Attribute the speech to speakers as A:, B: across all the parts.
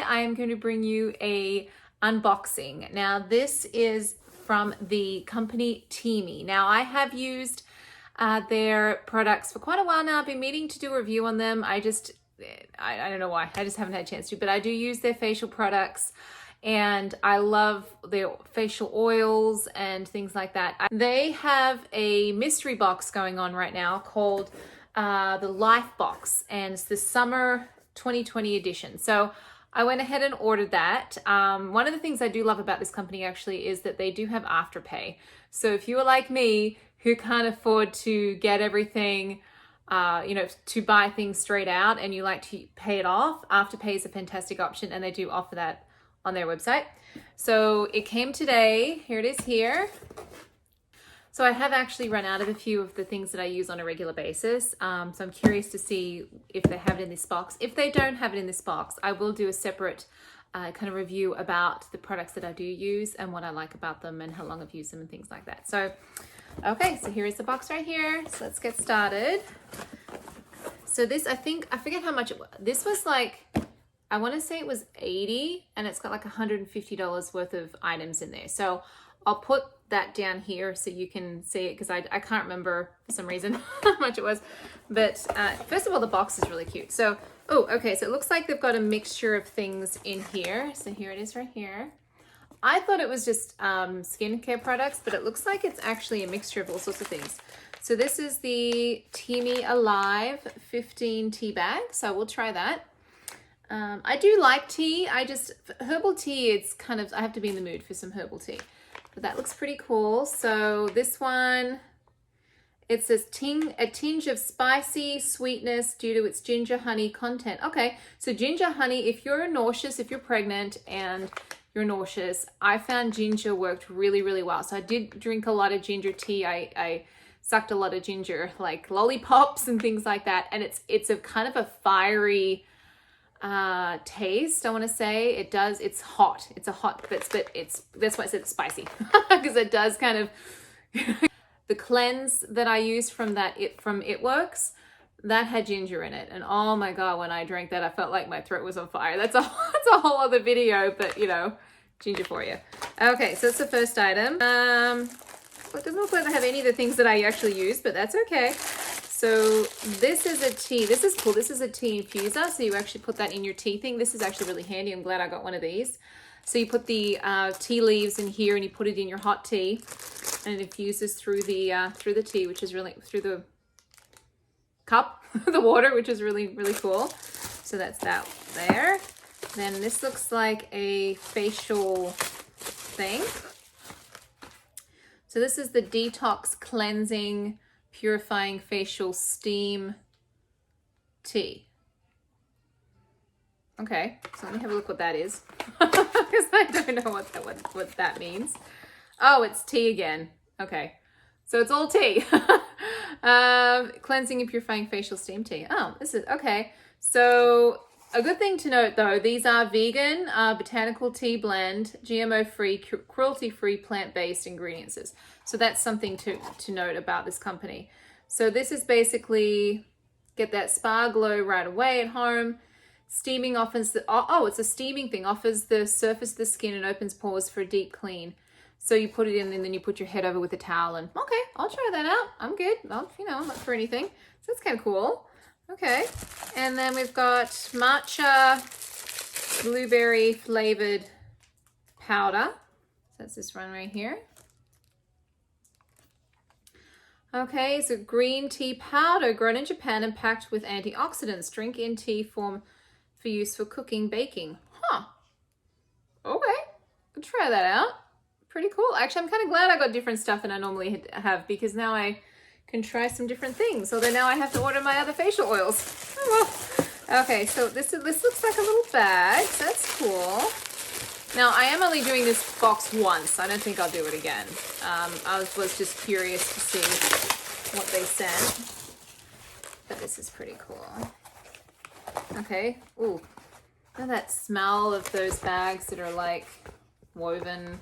A: I am going to bring you a unboxing. Now this is from the company Teami. Now I have used their products for quite a while now. I've been meaning to do a review on them. I don't know why, I just haven't had a chance to, but I do use their facial products and I love their facial oils and things like that. They have a mystery box going on right now called the Life Box, and it's the summer 2020 edition. So I went ahead and ordered that. One of the things I do love about this company actually is that they do have Afterpay. So if you are like me who can't afford to get everything, to buy things straight out and you like to pay it off, Afterpay is a fantastic option and they do offer that on their website. So it came today. Here it is here. So I have actually run out of a few of the things that I use on a regular basis. So I'm curious to see if they have it in this box. If they don't have it in this box, I will do a separate kind of review about the products that I do use and what I like about them and how long I've used them and things like that. So, okay, so here is the box right here. So let's get started. So this, I forget how much it was. This was like, I want to say it was $80 and it's got like $150 worth of items in there. So I'll put that down here so you can see it because I can't remember for some reason how much it was. But first of all, the box is really cute. So, oh, okay, so it looks like they've got a mixture of things in here. So here it is right here. I thought it was just skincare products, but it looks like it's actually a mixture of all sorts of things. So this is the Teami Alive 15 tea bag, so we'll try that. I do like tea. Herbal tea, it's kind of, I have to be in the mood for some herbal tea. But that looks pretty cool. So this one, it says a tinge of spicy sweetness due to its ginger honey content. Okay, so ginger honey, if you're nauseous, if you're pregnant and you're nauseous, I found ginger worked really, really well. So I did drink a lot of ginger tea. I sucked a lot of ginger, like lollipops and things like that. And it's a kind of a fiery taste, I want to say. It's hot. It's a hot, but that's why I said it's spicy because it does kind of the cleanse that I used from It Works, that had ginger in it, and oh my god, when I drank that I felt like my throat was on fire. That's a whole other video, but ginger for you. Okay, so it's the first item. It doesn't look like I have any of the things that I actually use, but that's okay. So this is a tea. This is cool. This is a tea infuser. So you actually put that in your tea thing. This is actually really handy. I'm glad I got one of these. So you put the tea leaves in here and you put it in your hot tea and it infuses through the tea, which is really, through the cup, the water, which is really, really cool. So that's that there. Then this looks like a facial thing. So this is the Detox Cleansing Purifying Facial Steam Tea. Okay, so let me have a look what that is because I don't know what that means. Oh, it's tea again. Okay, so it's all tea. Cleansing and Purifying Facial Steam Tea. Oh, this is okay. So a good thing to note though, these are vegan, botanical tea blend, GMO-free, cruelty-free, plant-based ingredients. So that's something to note about this company. So this is basically get that spa glow right away at home. Steaming offers it's a steaming thing, offers the surface of the skin and opens pores for a deep clean. So you put it in and then you put your head over with a towel and okay, I'll try that out. I'm good. Well, I'm not for anything. So that's kind of cool. Okay. And then we've got matcha blueberry flavored powder. So that's this one right here. Okay, so green tea powder grown in Japan and packed with antioxidants. Drink in tea form for use for cooking, baking. Huh. Okay, I'll try that out. Pretty cool. Actually, I'm kind of glad I got different stuff than I normally have because now I can try some different things. Although now I have to order my other facial oils. Oh well. Okay, so this looks like a little bag. So that's cool. Now, I am only doing this box once. I don't think I'll do it again. I was just curious to see what they sent. But this is pretty cool. Okay. Ooh. Look at that smell of those bags that are like woven.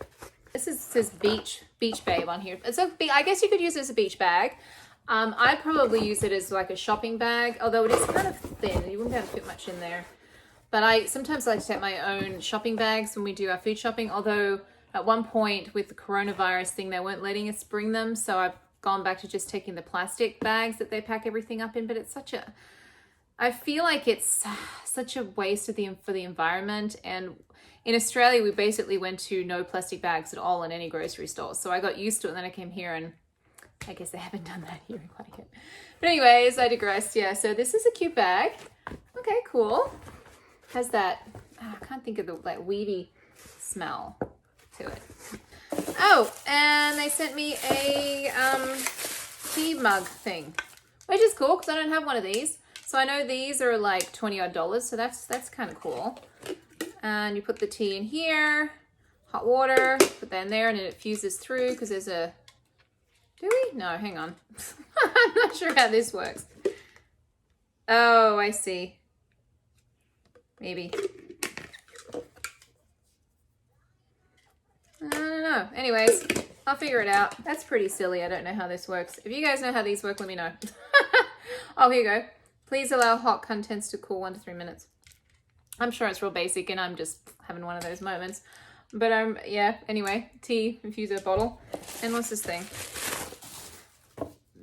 A: Says beach babe on here. It's I guess you could use it as a beach bag. I'd probably use it as like a shopping bag, although it is kind of thin. You wouldn't be able to fit much in there. But I sometimes like to take my own shopping bags when we do our food shopping, although at one point with the coronavirus thing, they weren't letting us bring them. So I've gone back to just taking the plastic bags that they pack everything up in. But it's I feel like it's such a waste for the environment. And in Australia, we basically went to no plastic bags at all in any grocery store. So I got used to it, and then I came here and I guess they haven't done that here quite yet. But anyways, I digressed. Yeah, so this is a cute bag. Okay, cool. Has that, I can't think of the like weedy smell to it. Oh, and they sent me a tea mug thing, which is cool because I don't have one of these. So I know these are like $20 odd, so that's kind of cool. And you put the tea in here, hot water, put that in there, and it fuses through because there's a, do we? No, hang on. I'm not sure how this works. Oh, I see. Maybe. I don't know. Anyways, I'll figure it out. That's pretty silly. I don't know how this works. If you guys know how these work, let me know. Oh, here you go. Please allow hot contents to cool 1 to 3 minutes. I'm sure it's real basic and I'm just having one of those moments. But yeah, anyway, tea infuser bottle. And what's this thing?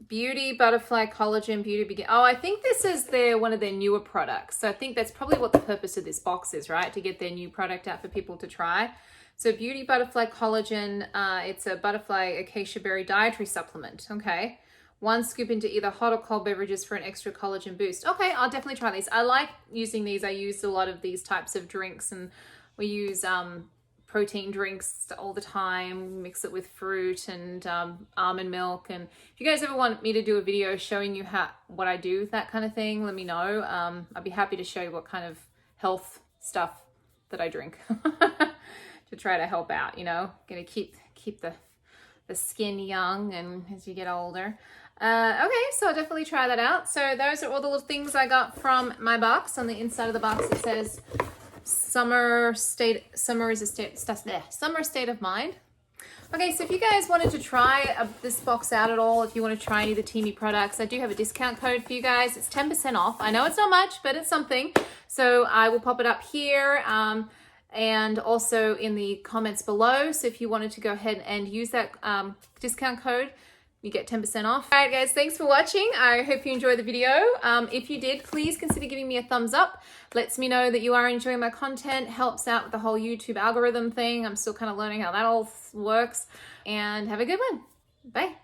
A: Beauty Butterfly Collagen Beauty Begin. Oh, I think this is one of their newer products. So I think that's probably what the purpose of this box is, right? To get their new product out for people to try. So Beauty Butterfly Collagen, it's a butterfly acacia berry dietary supplement. Okay. 1 scoop into either hot or cold beverages for an extra collagen boost. Okay, I'll definitely try these. I like using these. I use a lot of these types of drinks, and we use protein drinks all the time, mix it with fruit and almond milk. And if you guys ever want me to do a video showing you what I do with that kind of thing, let me know. I'd be happy to show you what kind of health stuff that I drink to try to help out, you know, gonna keep the skin young and as you get older. Okay, so I'll definitely try that out. So those are all the little things I got from my box. On the inside of the box it says summer state of mind. Okay, so if you guys wanted to try this box out at all, if you want to try any of the Teami products, I do have a discount code for you guys. It's 10% off. I know it's not much, but it's something. So I will pop it up here and also in the comments below. So if you wanted to go ahead and use that discount code, you get 10% off. All right, guys, thanks for watching. I hope you enjoyed the video. If you did, please consider giving me a thumbs up. Lets me know that you are enjoying my content, helps out with the whole YouTube algorithm thing. I'm still kind of learning how that all works. And have a good one. Bye.